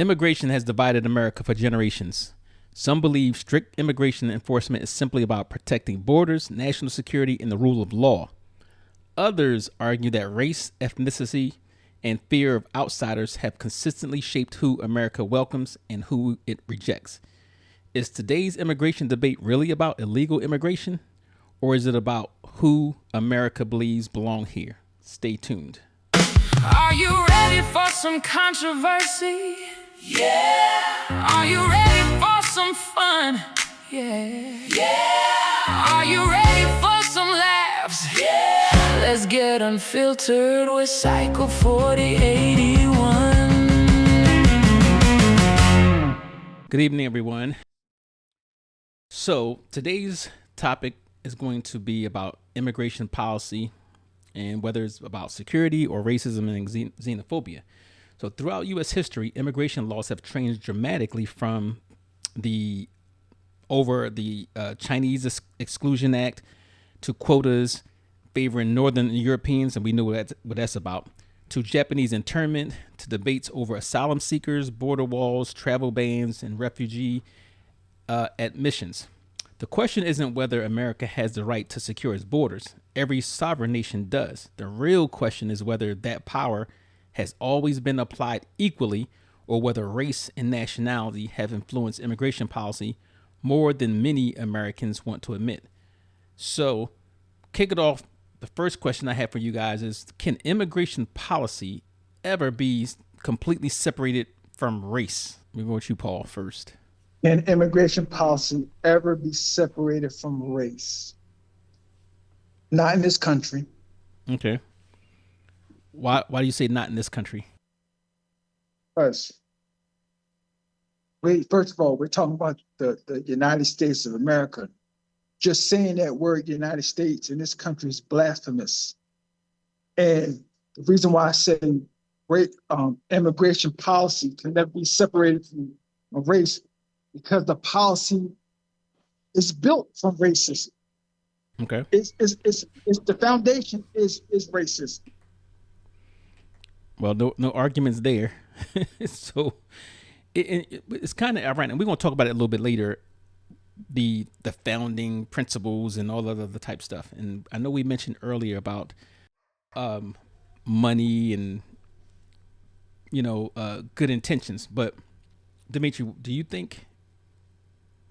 Immigration has divided America for generations. Some believe strict immigration enforcement is simply about protecting borders, national security, and the rule of law. Others argue that race, ethnicity, and fear of outsiders have consistently shaped who America welcomes and who it rejects. Is today's immigration debate really about illegal immigration, or is it about who America believes belong here? Stay tuned. Are you ready for some controversy? Yeah. Are you ready for some fun? Yeah. Yeah. Are you ready for some laughs? Yeah. Let's get unfiltered with Cycle 4081. Good evening, everyone. So today's topic is going to be about immigration policy and whether it's about security or racism and xenophobia. So throughout U.S. history, immigration laws have changed dramatically from the Chinese Exclusion Act to quotas favoring Northern Europeans, and we know what that's about, to Japanese internment, to debates over asylum seekers, border walls, travel bans, and refugee admissions. The question isn't whether America has the right to secure its borders. Every sovereign nation does. The real question is whether that power has always been applied equally, or whether race and nationality have influenced immigration policy more than many Americans want to admit. So, kick it off. The first question I have for you guys is, can immigration policy ever be completely separated from race? Let me go with you, Paul, first. Can immigration policy ever be separated from race? Not in this country. Okay. Why do you say not in this country? First of all, we're talking about the United States of America. Just saying that word United States in this country is blasphemous. And the reason why I say immigration policy can never be separated from race, because the policy is built from racism. Okay. It's the foundation is racist. Well, no arguments there. So it's kind of ironic, and we're going to talk about it a little bit later. The founding principles and all of the type stuff. And I know we mentioned earlier about money and good intentions. But Dimitri, do you think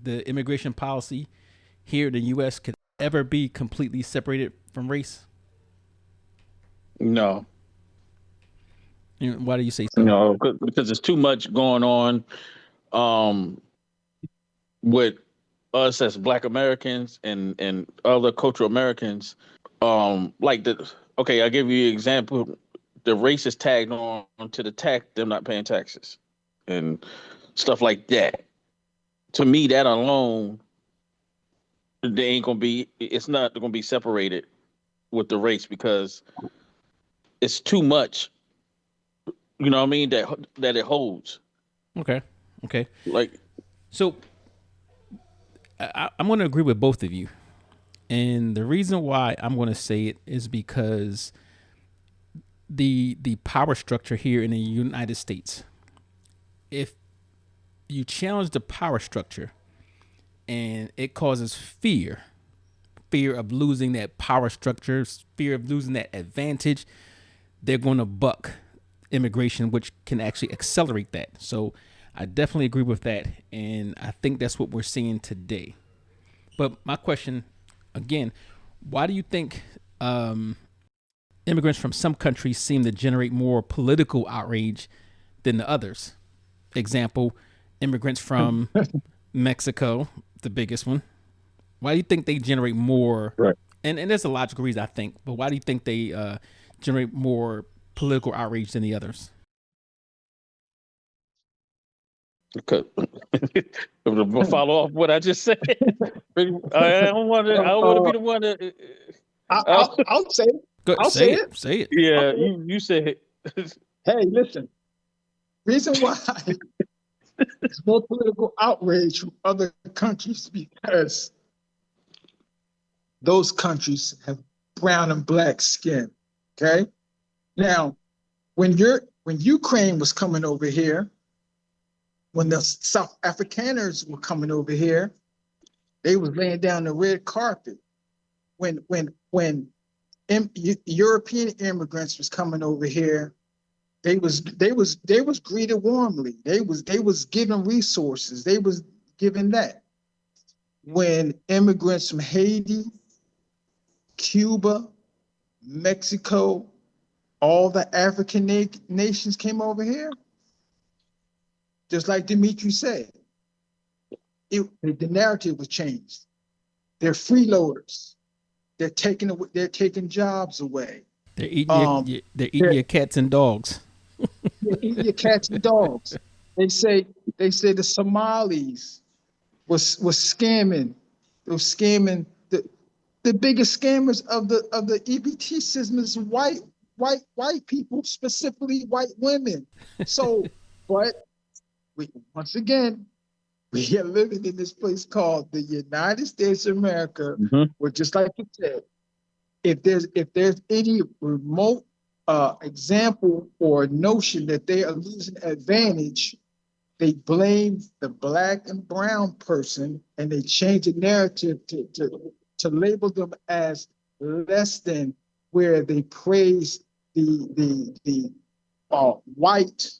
the immigration policy here in the U.S. could ever be completely separated from race? No. Why do you say so? No, because there's too much going on with us as Black Americans and other cultural Americans. I'll give you an example. The race is tagged on to the tax, them not paying taxes and stuff like that. To me, that alone, it's not gonna be separated with the race, because it's too much. You know what I mean? That it holds. Okay. So I'm going to agree with both of you. And the reason why I'm going to say it is because the power structure here in the United States, if you challenge the power structure and it causes fear of losing that power structure, fear of losing that advantage, they're going to buck immigration, which can actually accelerate that. So I definitely agree with that, and I think that's what we're seeing today. But my question, again, why do you think immigrants from some countries seem to generate more political outrage than the others? Example, immigrants from Mexico, the biggest one. Why do you think they generate more? Right. And there's a logical reason, I think, but why do you think they generate more political outrage than the others? Okay. Follow off what I just said. I don't want to be the one to. I'll say it. I'll say it. Say it. Yeah, you said it. Hey, listen. Reason why there's more political outrage from other countries, because those countries have brown and black skin. Okay. Now, when Ukraine was coming over here, When the South Afrikaners were coming over here, they was laying down the red carpet. When European immigrants was coming over here, they was greeted warmly. They was given resources. They was given that. When immigrants from Haiti, Cuba, Mexico, all the African nations came over here, just like Dimitri said, the narrative was changed. They're freeloaders. They're taking jobs away. They're eating your cats and dogs. They're eating your cats and dogs. They say the Somalis was scamming. They were scamming. The biggest scammers of the EBT system is white people, specifically white women. So, but once again, we are living in this place called the United States of America, where, just like you said, if there's any remote example or notion that they are losing advantage, they blame the Black and brown person, and they change the narrative to label them as less than, where they praise the white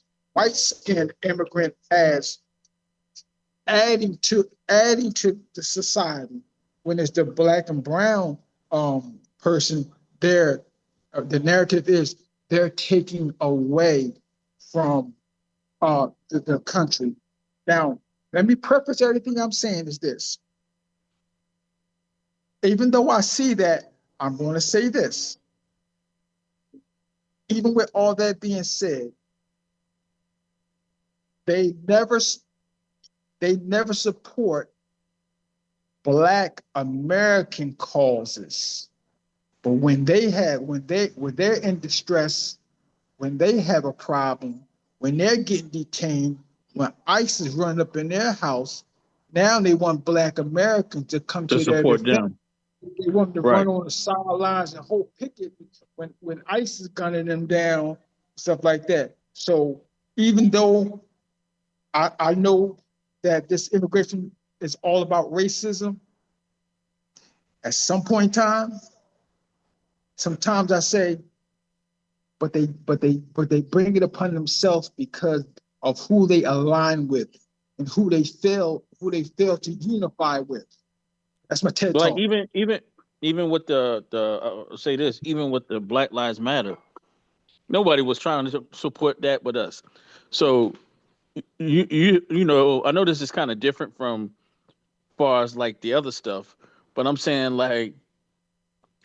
skinned immigrant as adding to the society, when it's the Black and brown person. The narrative is they're taking away from the country. Now, let me preface everything I'm saying is this. Even though I see that, I'm going to say this. Even with all that being said, they never support Black American causes. But when they're in distress, when they have a problem, when they're getting detained, when ICE is running up in their house, now they want Black Americans to come to their support defense. them. They want them to run on the sidelines and hold picket when ICE is gunning them down, stuff like that. So even though I know that this immigration is all about racism, at some point in time, sometimes I say, but they bring it upon themselves because of who they align with and who they fail to unify with. That's my TED talk. Like even with the say this, even with the Black Lives Matter, nobody was trying to support that but us. So you know, I know this is kind of different from far as like the other stuff, but I'm saying like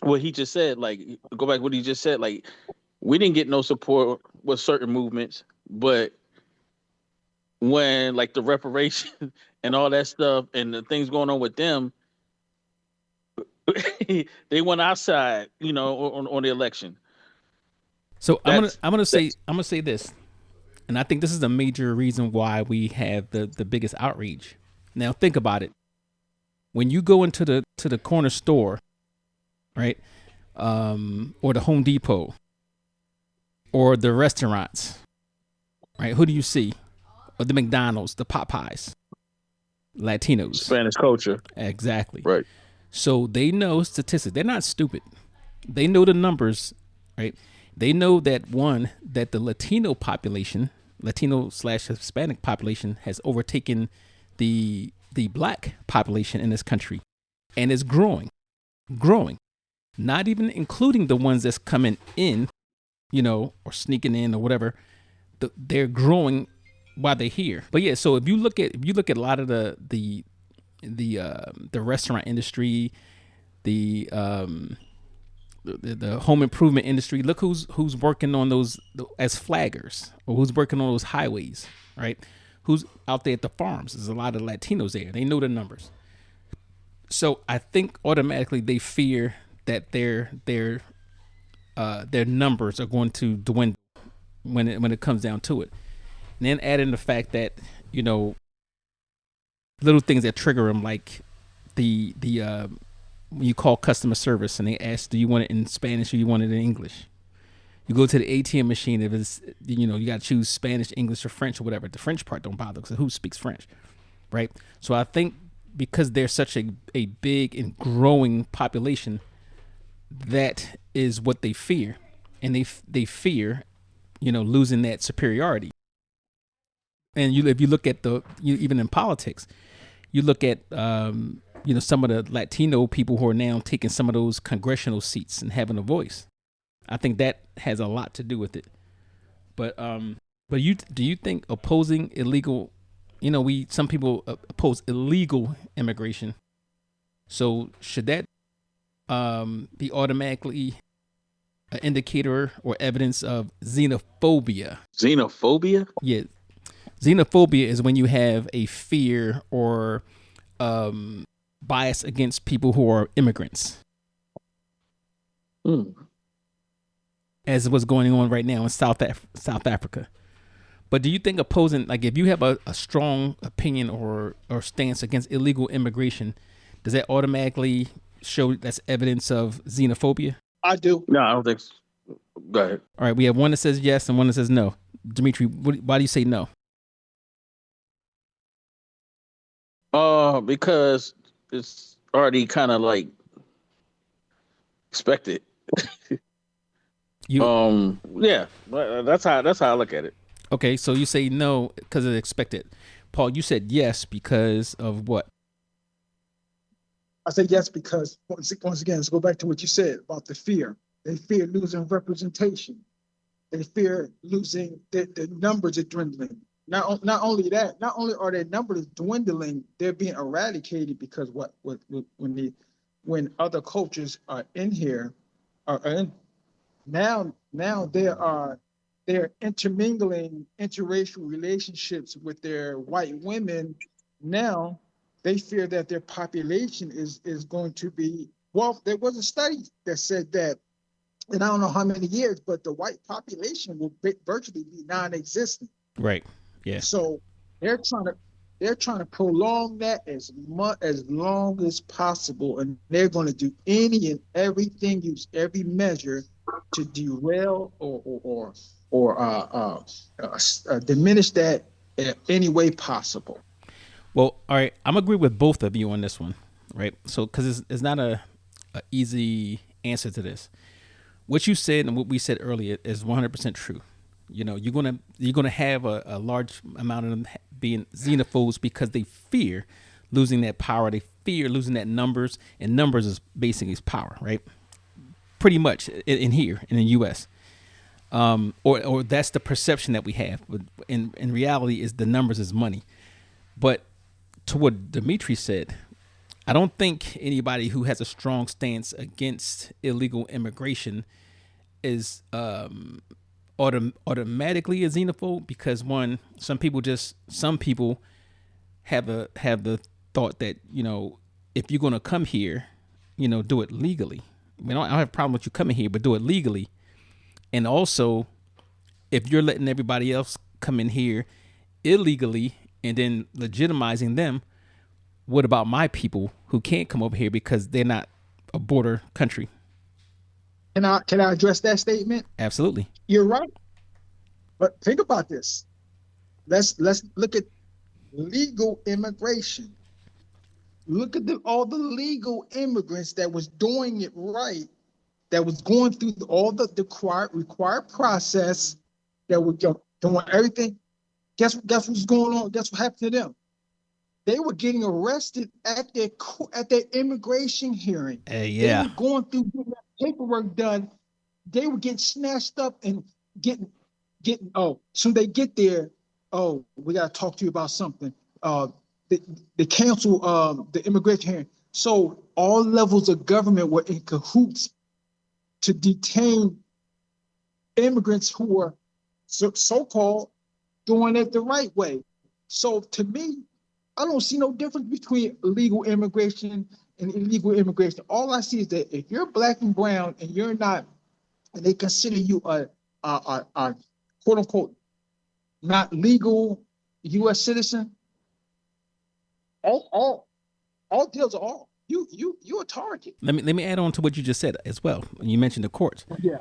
what he just said, like go back to what he just said, like we didn't get no support with certain movements, but when like the reparation and all that stuff and the things going on with them, they went outside, you know, on the election. So I'm gonna say this, and I think this is a major reason why we have the biggest outrage. Now think about it. When you go into the corner store, right, or the Home Depot, or the restaurants, right, who do you see? Or the McDonald's, the Popeyes, Latinos, Spanish culture, exactly, right? So they know statistics. They're not stupid. They know the numbers, right? They know that the Latino population, Latino/Hispanic population, has overtaken the Black population in this country, and is growing. Not even including the ones that's coming in, you know, or sneaking in or whatever. They're growing while they're here. But yeah, so if you look at a lot of the restaurant industry, the home improvement industry, look who's working on those as flaggers, or who's working on those highways, right? Who's out there at the farms? There's a lot of Latinos there. They know the numbers. So I think automatically they fear that their numbers are going to dwindle when it comes down to it. And then add in the fact that, you know, little things that trigger them, like the when you call customer service and they ask, do you want it in Spanish or you want it in English? You go to the ATM machine. If it's, you got to choose Spanish, English, or French or whatever. The French part don't bother because who speaks French, right? So I think because there's such a big and growing population, that is what they fear, and they fear, losing that superiority. And if you look at even in politics, you look at some of the Latino people who are now taking some of those congressional seats and having a voice. I think that has a lot to do with it. But do you think opposing illegal, some people oppose illegal immigration. So should that be automatically an indicator or evidence of xenophobia? Xenophobia? Yeah. Xenophobia is when you have a fear or bias against people who are immigrants. As what's going on right now in South Africa. But do you think opposing, like if you have a strong opinion or stance against illegal immigration, does that automatically show that's evidence of xenophobia? I do. No, I don't think so. Go ahead. All right, we have one that says yes and one that says no. Dimitri, why do you say no? Because it's already kind of like expected. Yeah, that's how I look at it. Okay, so you say no because it's expected. Paul, you said yes because of what? I said yes because once again, let's go back to what you said about the fear. They fear losing representation. They fear losing the numbers are dwindling. Not only that, not only are their numbers dwindling, they're being eradicated because when other cultures are in here, now they're intermingling interracial relationships with their white women. Now they fear that their population is going to be, well, there was a study that said that, and I don't know how many years, but the white population will virtually be non-existent. Right. Yeah. So they're trying to prolong that as long as possible, and they're going to do any and everything, use every measure to derail or diminish that in any way possible. Well, all right, I'm agree with both of you on this one, right? So because it's not a easy answer to this. What you said and what we said earlier is 100% true. You're gonna have a large amount of them being xenophobes because they fear losing that power. They fear losing that numbers, and numbers is basically power, right? Pretty much in here in the U.S. Or that's the perception that we have. But in reality, is the numbers is money. But to what Dimitri said, I don't think anybody who has a strong stance against illegal immigration is automatically a xenophobe, because one, some people have the thought that if you're gonna come here, do it legally. I don't have a problem with you coming here, but do it legally. And also, if you're letting everybody else come in here illegally and then legitimizing them, what about my people who can't come over here because they're not a border country? Can I address that statement? Absolutely. You're right. But think about this. Let's look at legal immigration. Look at all the legal immigrants that was doing it right, that was going through all the required process, that were doing everything. Guess what's going on? Guess what happened to them? They were getting arrested at their immigration hearing. Yeah. They were going through getting that paperwork done. They were getting snatched up and getting. So they get there. Oh, we got to talk to you about something. They cancel the immigration hearing. So all levels of government were in cahoots to detain immigrants who were so-called doing it the right way. So to me, I don't see no difference between legal immigration and illegal immigration. All I see is that if you're black and brown and you're not, and they consider you a quote unquote not legal U.S. citizen, all deals are all. You're a target. Let me add on to what you just said as well. You mentioned the courts. Yeah.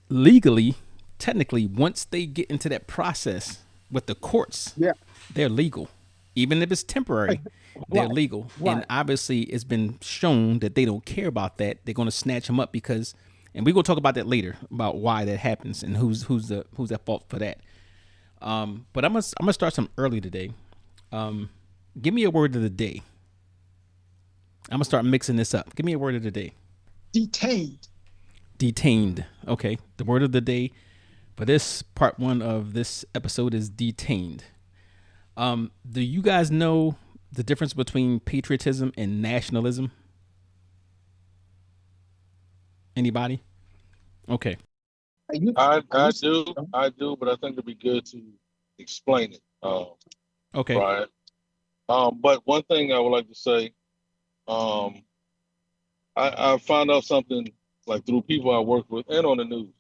legally, technically, once they get into that process with the courts, Yeah. they're legal. Even if it's temporary, they're Right. legal. Right. And obviously, it's been shown that they don't care about that. They're going to snatch them up because, and we're going to talk about that later about why that happens and who's at fault for that. But I'm gonna start some early today. Give me a word of the day. I'm gonna start mixing this up. Give me a word of the day. Detained. Detained. Okay. The word of the day for this part 1 of this episode is detained. Do you guys know the difference between patriotism and nationalism? Anybody? Okay. I do, but I think it'd be good to explain it. Okay. Brian. But one thing I would like to say, I found out something like through people I work with and on the news.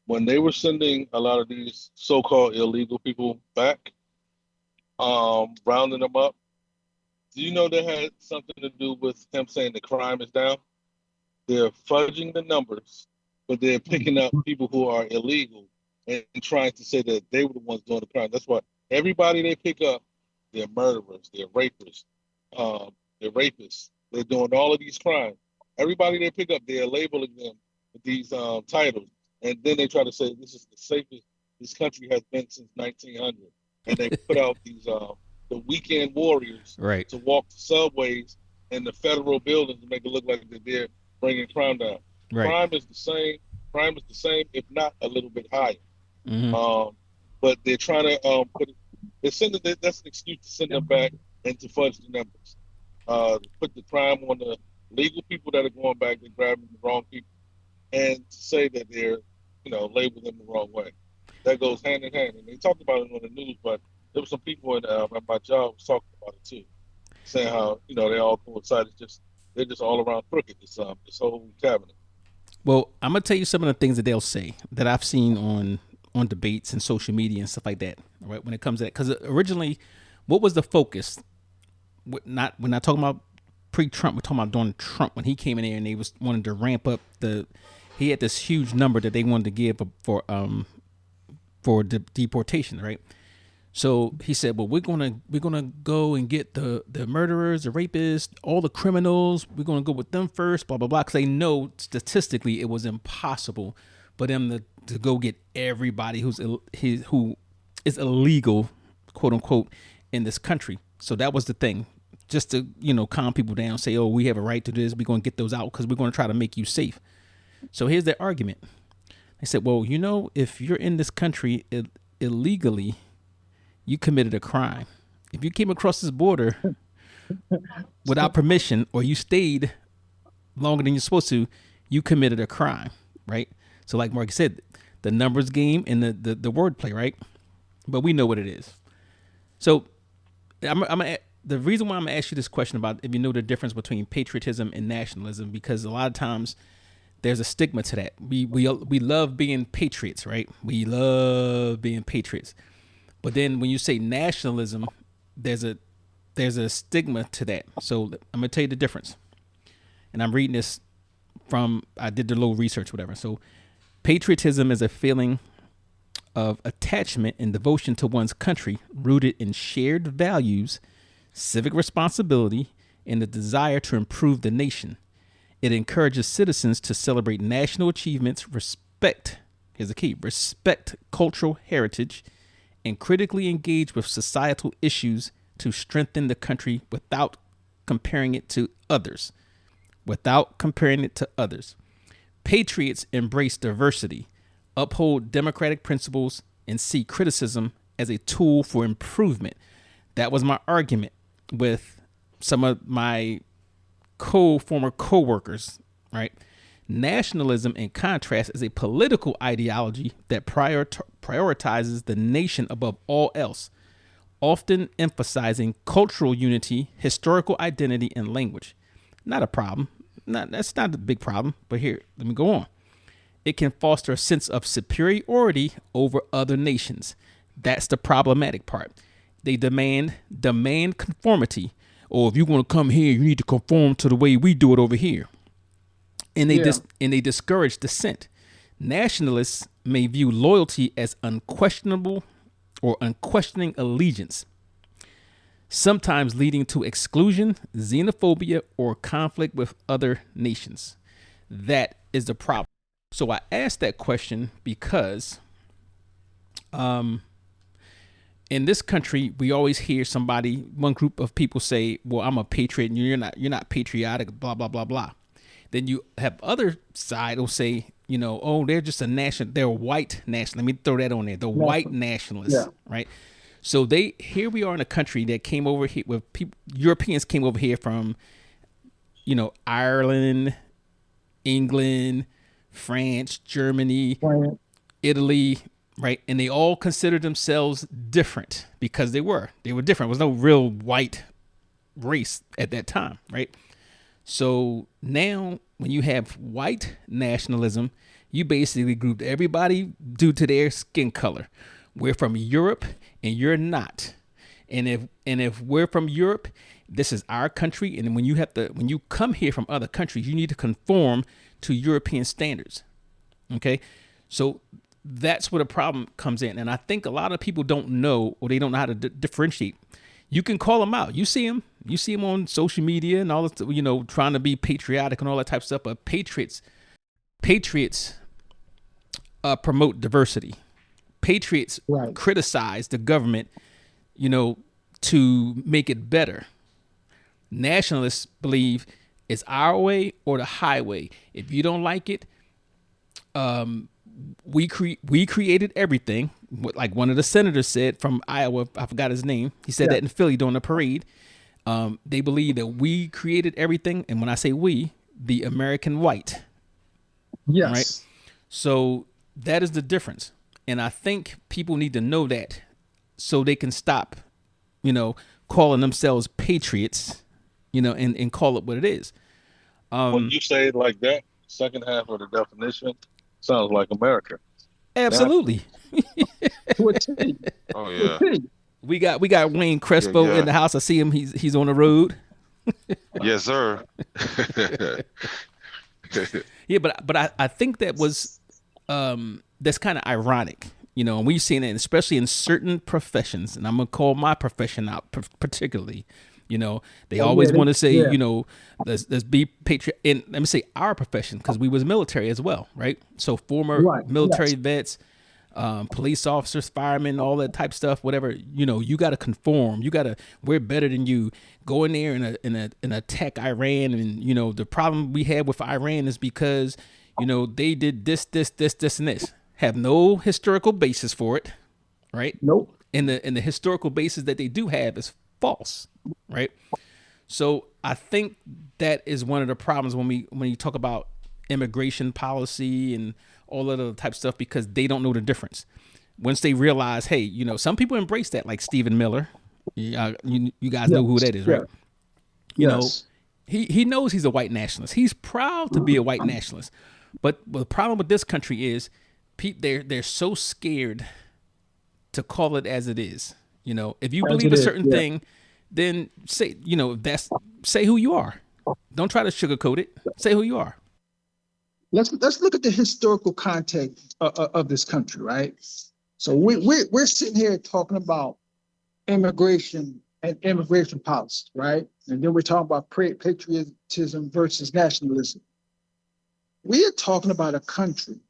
When they were sending a lot of these so-called illegal people back, rounding them up, do you know that had something to do with him saying the crime is down? They're fudging the numbers, but they're picking up people who are illegal and trying to say that they were the ones doing the crime. That's why everybody they pick up, they're murderers, they're rapists, they're doing all of these crimes. Everybody they pick up, they're labeling them with these titles. And then they try to say this is the safest this country has been since 1900. And they put out these the weekend warriors Right. to walk the subways and the federal buildings to make it look like they're bringing crime down. Right. Crime is the same, if not a little bit higher. Mm-hmm. But they're trying to that's an excuse to send them back and to fudge the numbers. Put the crime on the legal people that are going back and grabbing the wrong people, and to say that they're, label them the wrong way. That goes hand in hand. And they talked about it on the news, but there were some people at my job was talking about it too, saying how, they all coincide. They're just all around crooked, this whole cabinet. Well, I'm gonna tell you some of the things that they'll say that I've seen on debates and social media and stuff like that. Right, when it comes to that, because originally, what was the focus? We're not talking about pre-Trump. We're talking about during Trump when he came in there and they wanted to ramp up he had this huge number that they wanted to give for deportation, right? So he said, well, we're gonna go and get the murderers, the rapists, all the criminals. We're gonna go with them first, blah blah blah, because they know statistically it was impossible for them to go get everybody who is illegal, quote unquote, in this country. So that was the thing, just to calm people down, say, oh, we have a right to this. We're gonna get those out because we're gonna try to make you safe. So here's their argument. They said, well, if you're in this country illegally, you committed a crime. If you came across this border without permission, or you stayed longer than you're supposed to, you committed a crime, right? So like Mark said, the numbers game and the wordplay, right? But we know what it is. So the reason why I'm gonna ask you this question about if you know the difference between patriotism and nationalism, because a lot of times there's a stigma to that. We love being patriots, right? We love being patriots. But then when you say nationalism, there's a stigma to that. So I'm gonna tell you the difference. And I'm reading this I did a little research, whatever. So patriotism is a feeling of attachment and devotion to one's country, rooted in shared values, civic responsibility, and the desire to improve the nation. It encourages citizens to celebrate national achievements, respect cultural heritage, and critically engage with societal issues to strengthen the country without comparing it to others. Patriots embrace diversity, uphold democratic principles, and see criticism as a tool for improvement. That was my argument with some of my former co-workers, right? Nationalism, in contrast, is a political ideology that prioritizes the nation above all else, often emphasizing cultural unity, historical identity, and language. Not a problem. That's not a big problem. But here, let me go on. It can foster a sense of superiority over other nations. That's the problematic part. They demand conformity. Or if you want to come here, you need to conform to the way we do it over here. And they discourage dissent. Nationalists may view loyalty as unquestionable or unquestioning allegiance, sometimes leading to exclusion, xenophobia, or conflict with other nations. That is the problem. So I asked that question because in this country, we always hear one group of people say, well, I'm a patriot and you're not patriotic, blah, blah, blah, blah. Then you have other side will say, oh, they're just they're white national. Let me throw that on there. The white nationalists, right? So here we are in a country that came over here with Europeans came over here from, Ireland, England, France, Germany, Italy, right? And they all considered themselves different because they were different. There was no real white race at that time, right? So now when you have white nationalism, you basically grouped everybody due to their skin color. We're from Europe and you're not. And if we're from Europe, this is our country. And when you come here from other countries, you need to conform to European standards. Okay. So that's where the problem comes in. And I think a lot of people don't know, or they don't know how to differentiate. You can call them out. You see them on social media and all this, trying to be patriotic and all that type of stuff. But patriots promote diversity. Patriots criticize the government, to make it better. Nationalists believe it's our way or the highway. If you don't like it, we created everything. Like one of the senators said from Iowa, I forgot his name. He said that in Philly during the parade. They believe that we created everything. And when I say we, the American white. Yes. Right. So that is the difference. And I think people need to know that so they can stop, calling themselves patriots, and call it what it is. When you say it like that, second half of the definition sounds like America. Absolutely. Oh yeah. We got Wayne Crespo in the house. I see him. He's on the road. Yes, sir. Yeah, but I think that was that's kind of ironic, and we've seen it, especially in certain professions. And I'm gonna call my profession out particularly. They always want to say, let's be patriot. And let me say our profession, because we was military as well, right? So former military vets, police officers, firemen, all that type of stuff, whatever. You got to conform. We're better than you. Go in there and attack Iran, and the problem we had with Iran is because they did this, and this. Have no historical basis for it, right? Nope. And the historical basis that they do have is false, right? So I think that is one of the problems when you talk about immigration policy and all of the type of stuff, because they don't know the difference. Once they realize, hey, some people embrace that, like Stephen Miller. You guys know who that is, right? He knows he's a white nationalist. He's proud to be a white nationalist. But the problem with this country is they're so scared to call it as it is. If you believe a certain thing, then say who you are. Don't try to sugarcoat it. Say who you are. Let's look at the historical context of this country, right? So we're sitting here talking about immigration and immigration policy, right? And then we're talking about patriotism versus nationalism. We are talking about a country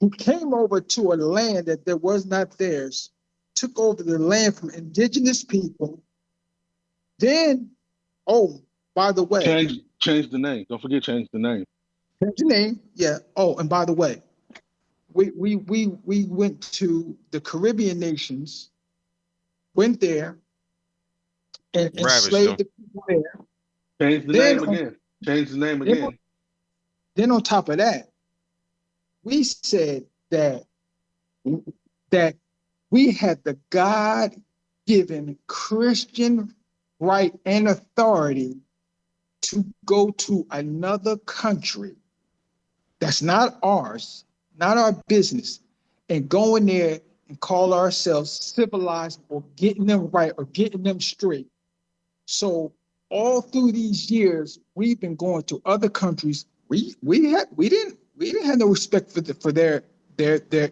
who came over to a land that was not theirs, took over the land from indigenous people. Then, by the way, change the name. Don't forget, change the name. Change the name, yeah. Oh, and by the way, we went to the Caribbean nations, went there, and enslaved the people there. Change the name again. Change the name again. Then on top of that, we said that we had the God-given Christian right and authority to go to another country that's not ours, not our business, and go in there and call ourselves civilized or getting them right or getting them straight. So all through these years, we've been going to other countries. We didn't We didn't have no respect for their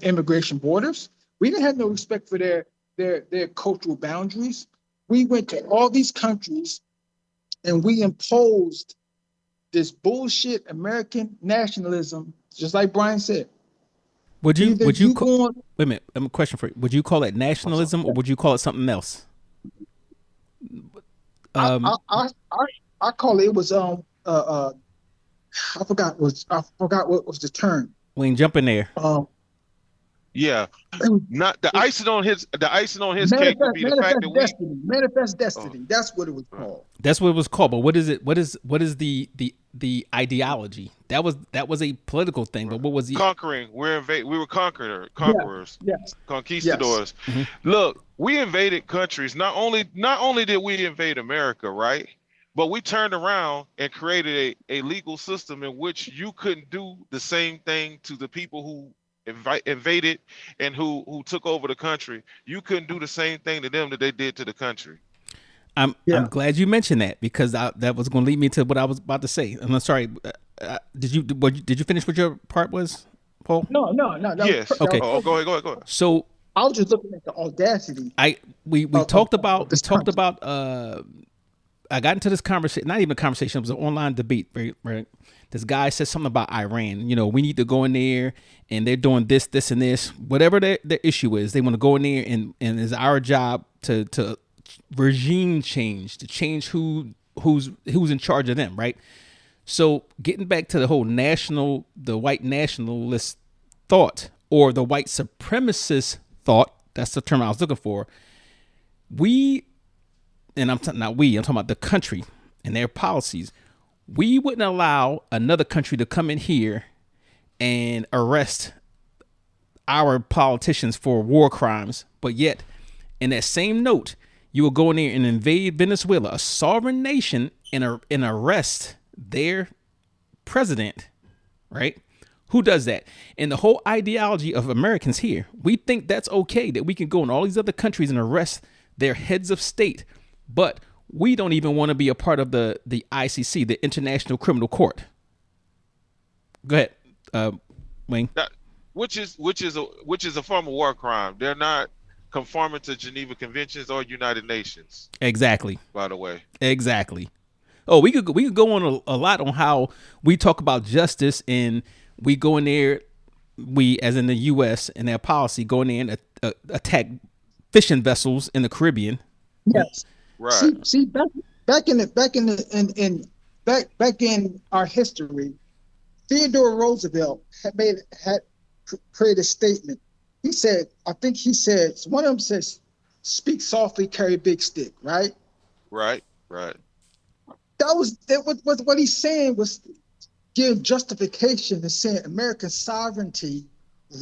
immigration borders. We didn't have no respect for their cultural boundaries. We went to all these countries and we imposed this bullshit American nationalism, just like Brian said. Would you Either would you you call, go on, wait a minute? I have a question for you. Would you call it nationalism or would you call it something else? I call it was I forgot what was the term. Wayne, jump in there. Yeah. It was, Not the icing on his cake would be the manifest fact that destiny. Manifest destiny. That's what it was called. That's what it was called. But what is it? What is the ideology? That was a political thing. But what was the conquering? We were conquerors, Yes. conquistadors. Mhm. Look, we invaded countries. Not only did we invade America, right? But we turned around and created a legal system in which you couldn't do the same thing to the people who invaded and who took over the country. You couldn't do the same thing to them that they did to the country. I'm glad you mentioned that because that was going to lead me to what I was about to say. I'm sorry. Did you finish what your part was, Paul? No. Yes. Okay. Go ahead. So I was just looking at the audacity. We talked about I got into this conversation, not even a conversation, it was an online debate, right? This guy said something about Iran. We need to go in there and they're doing this, and this, whatever their issue is. They want to go in there and it's our job to regime change, to change who's in charge of them, right? So getting back to the whole the white nationalist thought or the white supremacist thought, that's the term I was looking for. I'm talking about the country and their policies. We wouldn't allow another country to come in here and arrest our politicians for war crimes. But yet, in that same note, you will go in there and invade Venezuela, a sovereign nation, and arrest their president, right? Who does that? And the whole ideology of Americans here, we think that's okay, that we can go in all these other countries and arrest their heads of state. But we don't even want to be a part of the ICC, the International Criminal Court. Go ahead, Wayne. Which is a form of war crime. They're not conforming to Geneva Conventions or United Nations. Exactly. By the way. Exactly. Oh, we could go on a lot on how we talk about justice and we go in there. We, as in the U.S. and their policy, go in there and attack fishing vessels in the Caribbean. Yes. Right. See, back in our history, Theodore Roosevelt had created a statement. He said, one of them says, "Speak softly, carry a big stick." Right. Right. That was what he's saying was give justification to saying American sovereignty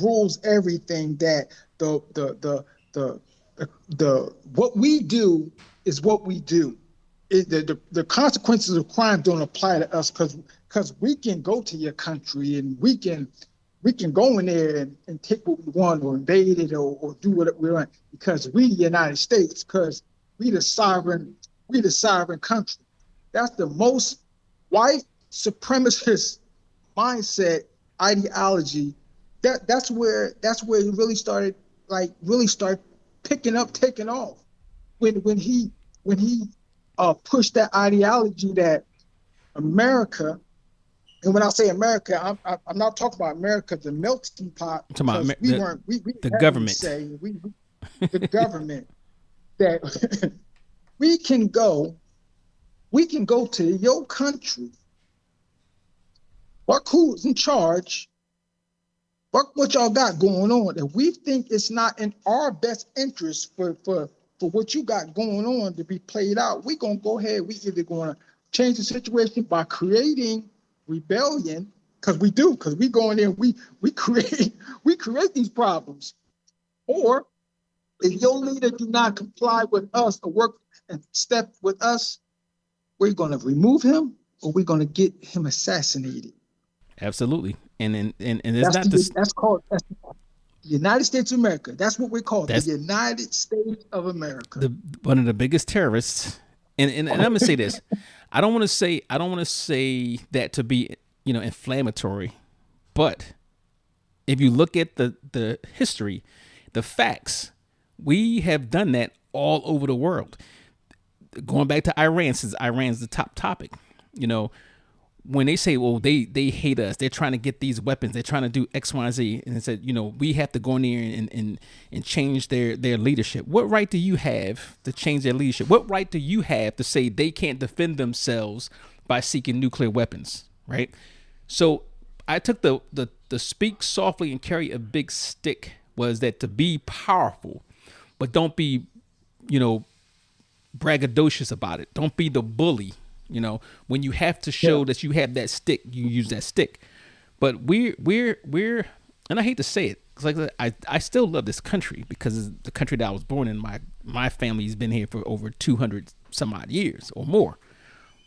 rules everything. That the what we do is what we do. The consequences of crime don't apply to us because we can go to your country and we can go in there and take what we want or invade it or do what we want because we the United States, because we the sovereign country. That's the most white supremacist mindset ideology. That's where it really started taking off when he pushed that ideology that America, and when I say America, I'm not talking about America, the melting pot. I'm talking about the government. The government that we can go to your country. Who's in charge? What y'all got going on? If we think it's not in our best interest for what you got going on to be played out, we're gonna go ahead. We either gonna change the situation by creating rebellion, because we go in there, we create these problems. Or if your leader do not comply with us or work and step with us, we're gonna remove him or we're gonna get him assassinated. Absolutely. And it's that's called the United States of America. That's what we call the United States of America. One of the biggest terrorists. And I'm gonna say this. I don't want to say that to be inflammatory, But if you look at the history, the facts, we have done that all over the world. Going back to Iran, since Iran's the top topic, when they say, well, they hate us, they're trying to get these weapons, they're trying to do X, Y, Z, and it said, we have to go in there and change their leadership. What right do you have to change their leadership? What right do you have to say they can't defend themselves by seeking nuclear weapons, right? So I took the speak softly and carry a big stick was that to be powerful, but don't be, braggadocious about it. Don't be the bully. When you have to show that you have that stick, you use that stick. But we're, and I hate to say it, because I still love this country because it's the country that I was born in. My family's been here for over 200 some odd years or more.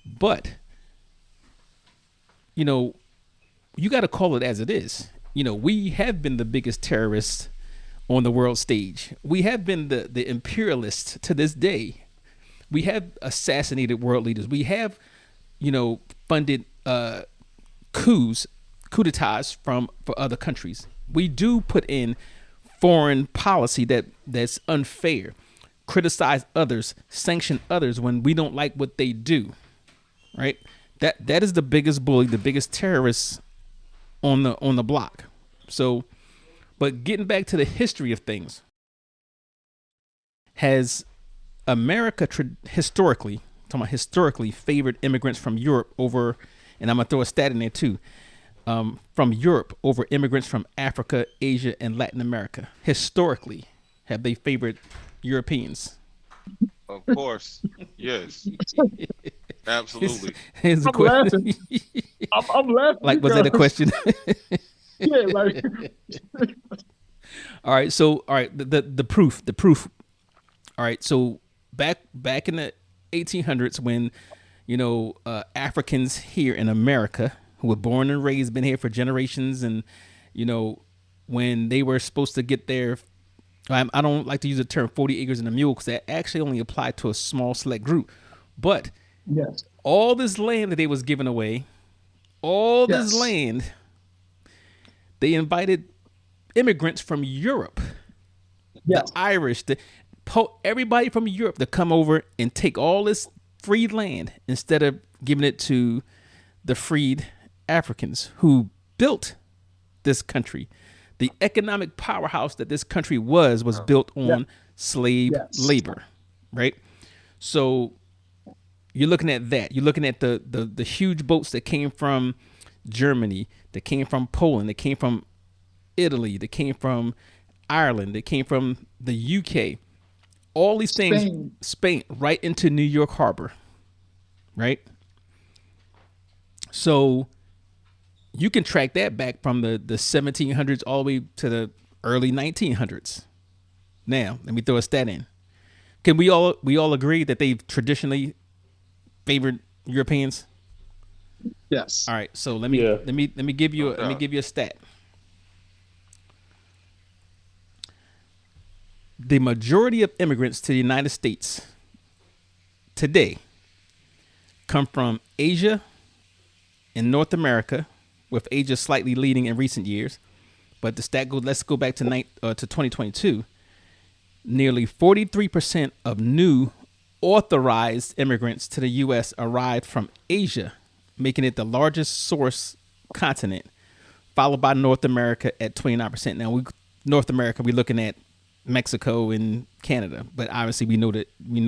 But, you got to call it as it is. We have been the biggest terrorists on the world stage. We have been the imperialists to this day. We have assassinated world leaders. We have, funded coup d'etats for other countries. We do put in foreign policy that's unfair, criticize others, sanction others when we don't like what they do, right? That is the biggest bully, the biggest terrorist on the block. So, but getting back to the history of things, has America historically favored immigrants from Europe over, and I'm gonna throw a stat in there too, from Europe over immigrants from Africa, Asia, and Latin America. Historically, have they favored Europeans? Of course, yes, absolutely. Here's a I'm question. laughing. I'm laughing. Like, was that a question? Yeah, like. All right. So, all right. The proof. All right. So back in the 1800s, when Africans here in America who were born and raised, been here for generations, and when they were supposed to get their, I don't like to use the term 40 acres and a mule because that actually only applied to a small select group, but Yes. all this land that they was giving away, all this Yes. land, they invited immigrants from Europe, Yes. the Irish, everybody from Europe to come over and take all this freed land instead of giving it to the freed Africans who built this country. The economic powerhouse that this country was built on slave labor, right? So you're looking at that. You're looking at the huge boats that came from Germany, that came from Poland, that came from Italy, that came from Ireland, that came from the UK. All these things, Spain, right into New York Harbor, right? So you can track that back from the 1700s all the way to the early 1900s. Now, let me throw a stat in. Can we all agree that they've traditionally favored Europeans? Yes. All right, so let me give you a stat. The majority of immigrants to the United States today come from Asia and North America, with Asia slightly leading in recent years. But the stat goes, let's go back to 2022. Nearly 43% of new authorized immigrants to the U.S. arrived from Asia, making it the largest source continent, followed by North America at 29%. Now, North America, we're looking at Mexico and Canada, but obviously we know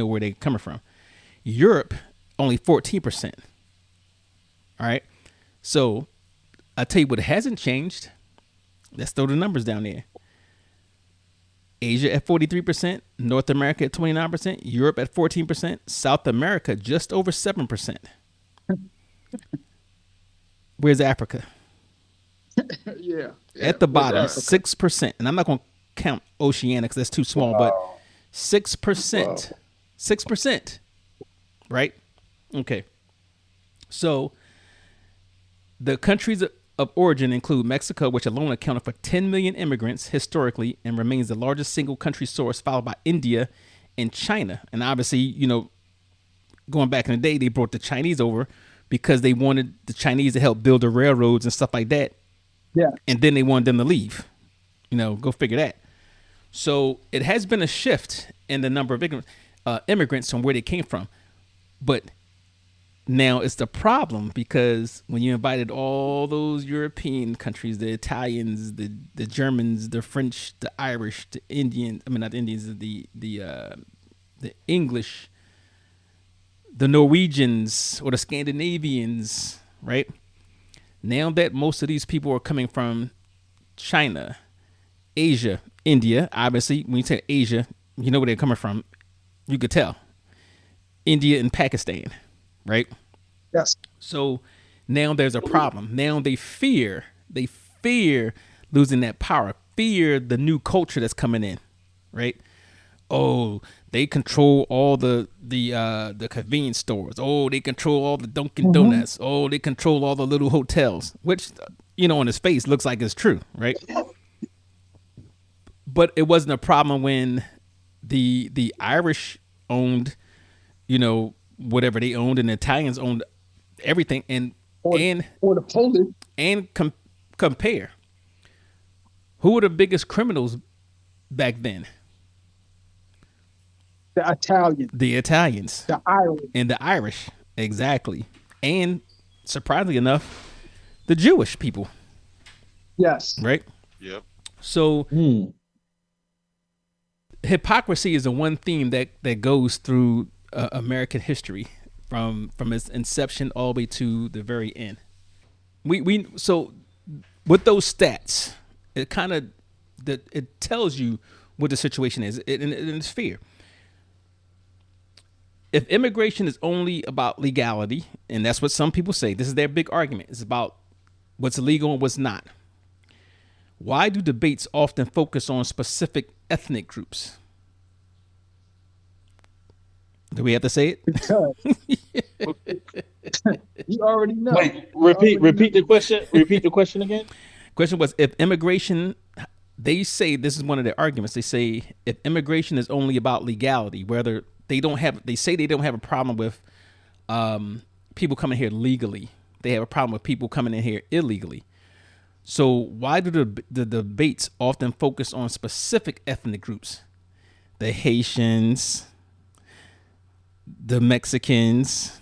where they're coming from. Europe, only 14%. All right. So I'll tell you what hasn't changed. Let's throw the numbers down there. Asia at 43%, North America at 29%, Europe at 14%, South America just over 7%. Where's Africa? Yeah. At the bottom, Africa? 6%. And I'm not going to count Oceania because that's too small, but 6%. 6%. Right? Okay. So the countries of origin include Mexico, which alone accounted for 10 million immigrants historically and remains the largest single country source, followed by India and China. And obviously, going back in the day, they brought the Chinese over because they wanted the Chinese to help build the railroads and stuff like that Yeah. and then they wanted them to leave. Go figure that. So it has been a shift in the number of immigrants from where they came from. But now it's the problem because when you invited all those European countries, the Italians, the Germans, the French, the Irish, the Indians, I mean, not the Indians, the English, the Norwegians or the Scandinavians, right? Now that most of these people are coming from China, Asia, India, obviously, when you say Asia, you know where they're coming from. You could tell. India and Pakistan, right? Yes. So now there's a problem. Now they fear losing that power, fear the new culture that's coming in, right? Oh, they control all the convenience stores. Oh, they control all the Dunkin' Donuts. Oh, they control all the little hotels, which, on his face looks like it's true, right? But it wasn't a problem when the Irish owned, whatever they owned, and the Italians owned everything, Or the Polish. and compare. Who were the biggest criminals back then? The Italians. The Italians. The Irish. And the Irish, exactly. And surprisingly enough, the Jewish people. Yes. Right? Yep. So hypocrisy is the one theme that goes through American history from its inception all the way to the very end. So with those stats, it kind of it tells you what the situation is, and it's fear. If immigration is only about legality, and that's what some people say, this is their big argument, it's about what's illegal and what's not. Why do debates often focus on specific ethnic groups? Do we have to say it? Because you already know. Wait, repeat the question. Repeat the question again. Question was, if immigration, they say, this is one of their arguments, they say if immigration is only about legality, whether they say they don't have a problem with people coming here legally, they have a problem with people coming in here illegally. So why do the debates often focus on specific ethnic groups? The Haitians, the Mexicans,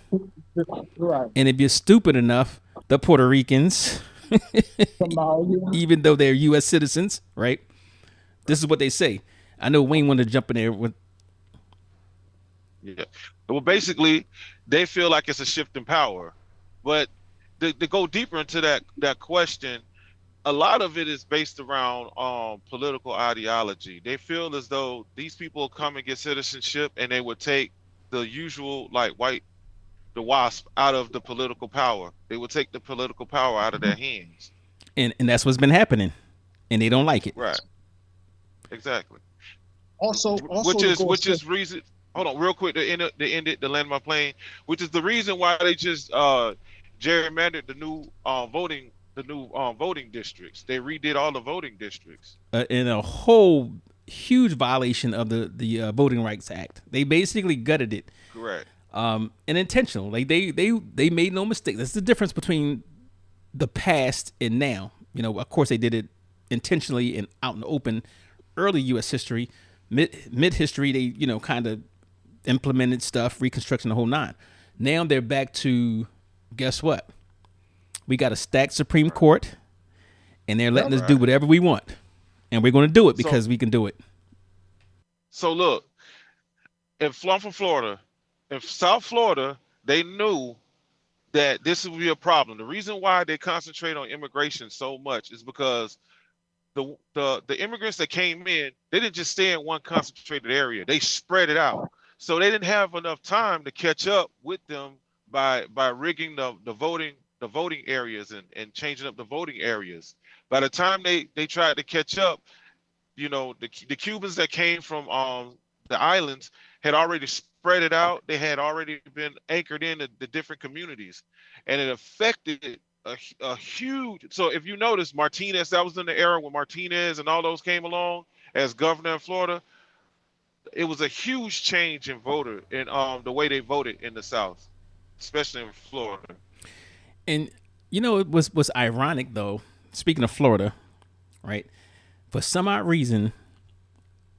Right. and if you're stupid enough, the Puerto Ricans, Somalia. even though they're U.S. citizens, right? This is what they say. I know Wayne wanted to jump in there with. Yeah. Well, basically, they feel like it's a shift in power, but to go deeper into that question, a lot of it is based around political ideology. They feel as though these people come and get citizenship, and they would take the usual the WASP out of the political power. They would take the political power out of their hands. And that's what's been happening, and they don't like it. Right. Exactly. Also, which is reason. Hold on, real quick to end it, to land my plane. Which is the reason why they just gerrymandered the new voting districts. They redid all the voting districts. In a whole huge violation of the Voting Rights Act. They basically gutted it. Correct. And intentional. Like they made no mistake. That's the difference between the past and now. Of course they did it intentionally and out in the open. Early U.S. history, mid history, they kind of implemented stuff, reconstruction, the whole nine. Now they're back to, guess what? We got a stacked Supreme Court, and they're letting us do whatever we want, and we're going to do it because we can do it. So look, if I'm from Florida, if South Florida, they knew that this would be a problem. The reason why they concentrate on immigration so much is because the immigrants that came in, they didn't just stay in one concentrated area. They spread it out. So they didn't have enough time to catch up with them by rigging the voting areas and changing up the voting areas. By the time they tried to catch up, the Cubans that came from the islands had already spread it out. They had already been anchored in the different communities, and it affected a huge. So if you notice, Martinez, that was in the era when Martinez and all those came along as governor in Florida. It was a huge change in the way they voted in the South, especially in Florida. And it was ironic though. speaking of Florida, right? For some odd reason,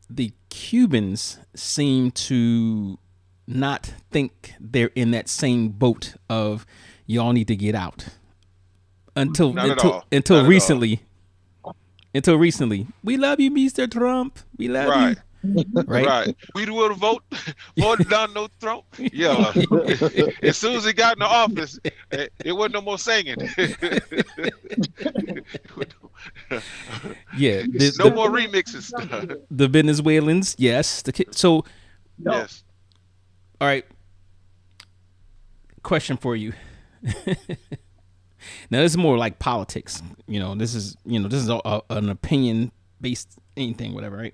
the Cubans seem to not think they're in that same boat of y'all need to get out until Not at until all. until Not at recently. Until recently, we love you, Mr. Trump. We love Right. you. Right. Right. We will vote, voted down no Trump. Yeah. As soon as he got in the office, it wasn't no more singing. Yeah. No more remixes. The Venezuelans, yes. So, Yes. all right. Question for you. Now, this is more like politics. This is an opinion based anything, whatever, right?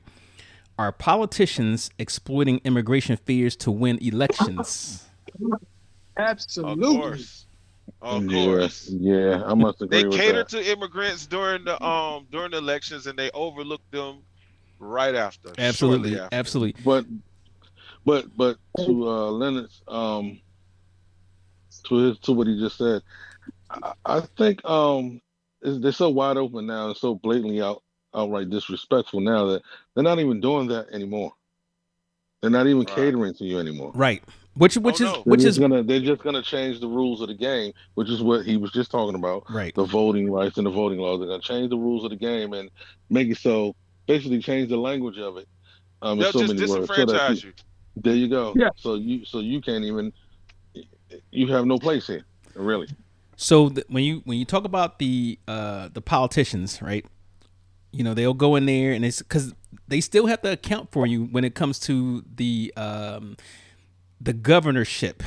Are politicians exploiting immigration fears to win elections? Absolutely. Of course. Of course. Yeah, I must agree They with cater that. to immigrants during the elections, and they overlook them right after. Absolutely. Shortly after. Absolutely. But to Leonard's to what he just said, I think they're so wide open now and so blatantly outright disrespectful now that they're not even doing that anymore. They're not even Right. catering to you anymore. Right. Which no. is They're just gonna change the rules of the game, which is what he was just talking about. right. The voting rights and the voting laws. They're gonna change the rules of the game and make it so, basically change the language of it. In They'll so just many words, so that disenfranchise you. there you go. Yeah. So you can't even, you have no place here, really. So when you talk about the politicians, right? They'll go in there and it's because they still have to account for you when it comes to the governorship,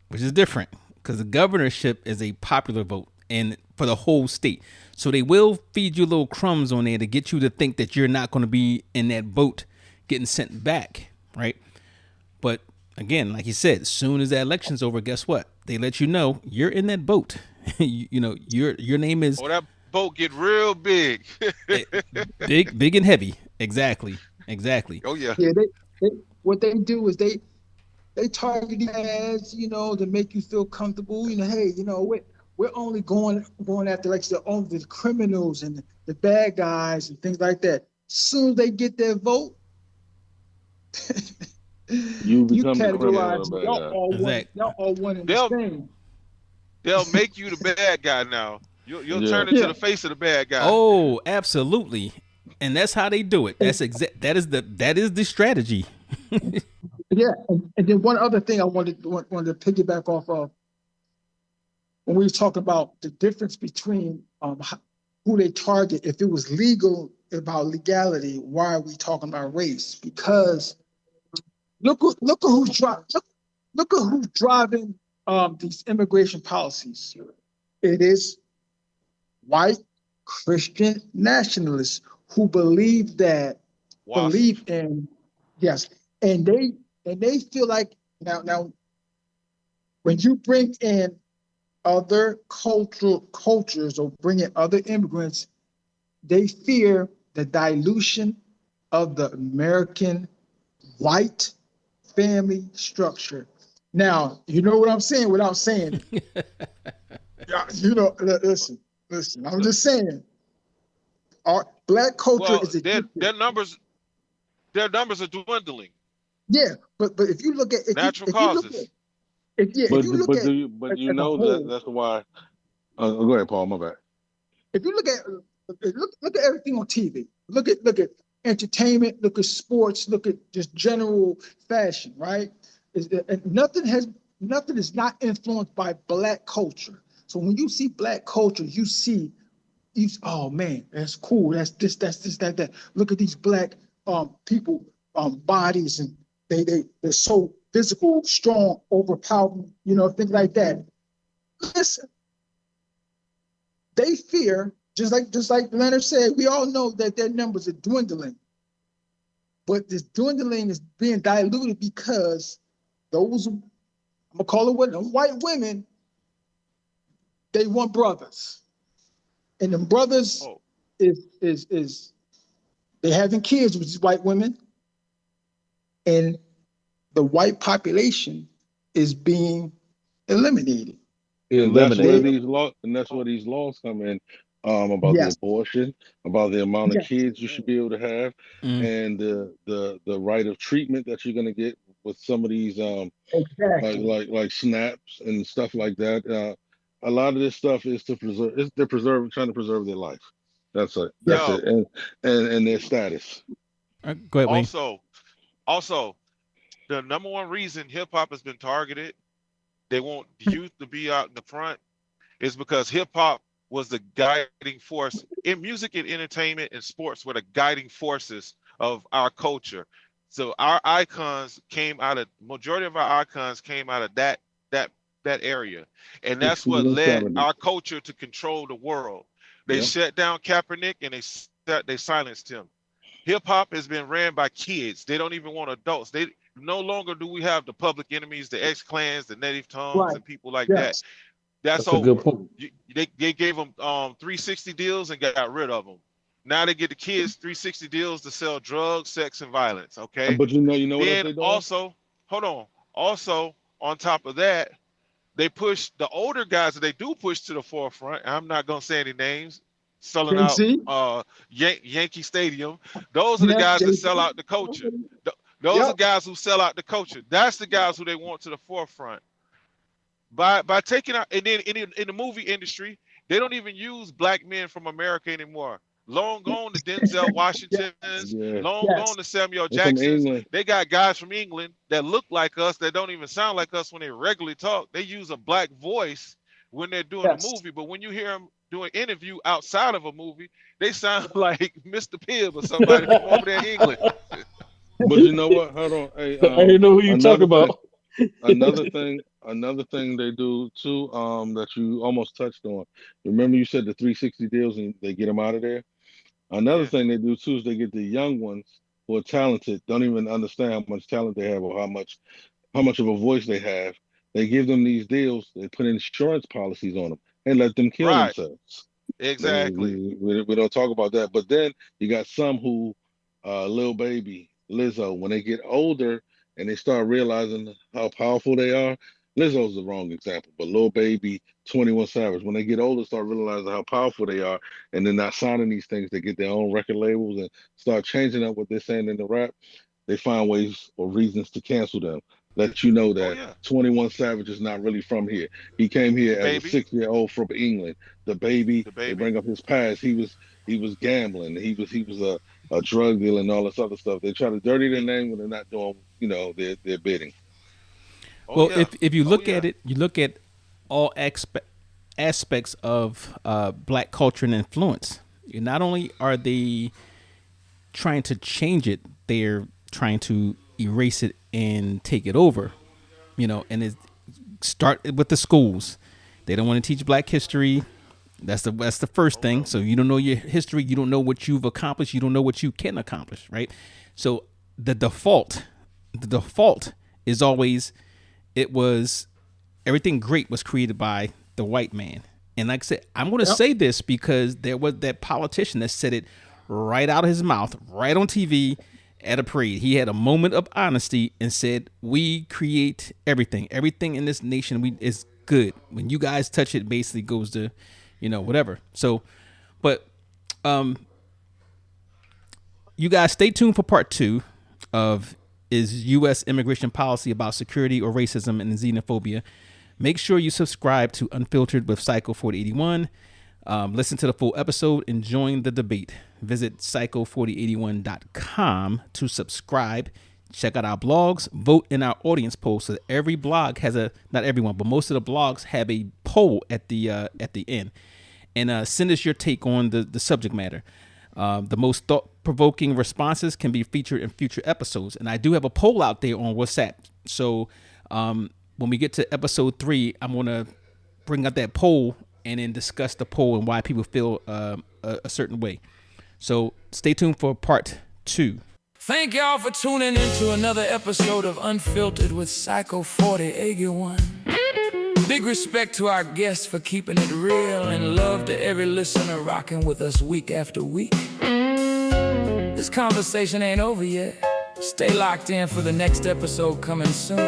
which is different because the governorship is a popular vote and for the whole state. So they will feed you little crumbs on there to get you to think that you're not going to be in that boat getting sent back, right? But again, like you said, as soon as the election's over, guess what? They let you know you're in that boat. Your name is that boat get real big. big and heavy. Exactly. Oh yeah. Yeah, what they do is they target you as to make you feel comfortable. Hey, we're only going after like the criminals and the bad guys and things like that. Soon as they get their vote, You become the categorize criminal. y'all all one and the same. They'll make you the bad guy now. You'll turn into the face of the bad guy. Oh, absolutely. And that's how they do it. That is the strategy. Yeah, and then one other thing I wanted to piggyback off of when we were talking about the difference between who they target. If it was legal about legality, why are we talking about race? Because look at who's driving these immigration policies. It is white Christian nationalists who believe in yes, and they feel like now when you bring in other cultures or bring in other immigrants, they fear the dilution of the American white family structure. Now, you know what I'm saying without saying it. Listen, I'm just saying. Our black culture is their numbers are dwindling. Yeah, but if you look at natural causes. That's why. Go ahead, Paul. My bad. If you look at everything on TV, look at entertainment, look at sports, look at just general fashion, right? Nothing is not influenced by black culture. So when you see black culture, you oh man, that's cool. That's this, that. Look at these black people bodies, and they're so physical, strong, overpowering, things like that. Listen, they fear, just like Leonard said, we all know that their numbers are dwindling. But this dwindling is being diluted because those, I'm gonna call it white women, they want brothers. And the brothers is they having kids with these white women, and the white population is being eliminated. And that's where these laws come in. about the Yes. abortion, about the amount of Yes. kids you should be able to have, Mm. and the right of treatment that you're gonna get with some of these Exactly. like snaps and stuff like that. A lot of this stuff is to preserve. They're trying to preserve their life. That's it. That's Yes. Yo, it. And their status. Go ahead, Wayne. also, the number one reason hip hop has been targeted, they want youth to be out in the front, is because hip hop was the guiding force in music and entertainment and sports, were the guiding forces of our culture. So our icons came out of majority of our icons came out of that area, and that's 60s what and led 70s. our culture to control the world. They Yep. shut down Kaepernick and they silenced him. Hip hop has been ran by kids. They don't even want adults. They no longer do we have the Public Enemies, the X-Clans, the Native Tongues, Right. and people like Yes. that. That's That's a good over. point. They gave them 360 deals and got rid of them. Now they get the kids 360 deals to sell drugs, sex, and violence. Okay. But you know what else Then they doing? also, hold on. Also, on top of that, they push the older guys that they do push to the forefront. I'm not gonna say any names. Selling out Jay-Z? Yankee Stadium. Those are the Yes, guys that Jay-Z. sell out the culture. Those are guys who sell out the culture. That's the guys who they want to the forefront. By taking out, and then in the movie industry, they don't even use black men from America anymore. Long gone the Denzel Washingtons, Yeah. long Yes. gone the Samuel They're from Jacksons. England. They got guys from England that look like us, that don't even sound like us when they regularly talk. They use a black voice when they're doing Yes. a movie, but when you hear them do an interview outside of a movie, they sound like Mr. Pibb or somebody from over there in England. But you know what? Hold on. Hey, I didn't know who you talk about. another thing they do too, that you almost touched on. Remember you said the 360 deals and they get them out of there? Another Yeah. thing they do too is they get the young ones who are talented, don't even understand how much talent they have or how much of a voice they have. They give them these deals, they put insurance policies on them and let them kill Right. themselves. Exactly. We don't talk about that. But then you got some who, Lil Baby, Lizzo, when they get older and they start realizing how powerful they are. Lizzo's the wrong example, but Lil Baby, 21 Savage, when they get older, start realizing how powerful they are, and they're not signing these things. They get their own record labels and start changing up what they're saying in the rap. They find ways or reasons to cancel them. Let you know that yeah. 21 Savage is not really from here. He came here The as a Baby. 6-year-old from England. The baby. The They Baby. bring up his past. He was gambling. He was a drug dealer and all this other stuff. They try to dirty their name when they're not doing, their bidding. Oh, Well, yeah. if you look Oh, at yeah. it, you look at all aspects of black culture and influence. Not only are they trying to change it, they're trying to erase it and take it over. And it start with the schools. They don't want to teach black history. That's the first thing. So you don't know your history. You don't know what you've accomplished. You don't know what you can accomplish, right? So the default is always everything great was created by the white man. And like I said, I'm going to say this because there was that politician that said it right out of his mouth, right on TV at a parade. He had a moment of honesty and said, "We create everything. Everything in this nation is good. When you guys touch it, basically goes to, whatever." So, but you guys stay tuned for part 2 of Is U.S. Immigration Policy About Security or Racism and Xenophobia? Make sure you subscribe to Unfiltered with Psycho 4081. Listen to the full episode and join the debate. Visit psycho4081.com to subscribe. Check out our blogs. Vote in our audience poll. So that every blog has not everyone, but most of the blogs have a poll at the end. And send us your take on the subject matter. The most thought-provoking responses can be featured in future episodes. And I do have a poll out there on WhatsApp. So when we get to episode 3, I'm going to bring up that poll and then discuss the poll and why people feel a certain way. So stay tuned for part 2. Thank y'all for tuning into another episode of Unfiltered with Psycho 4081. Big respect to our guests for keeping it real, and love to every listener rocking with us week after week. This conversation ain't over yet. Stay locked in for the next episode coming soon.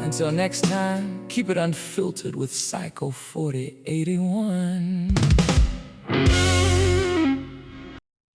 Until next time, keep it unfiltered with Psycho 4081. Thank you.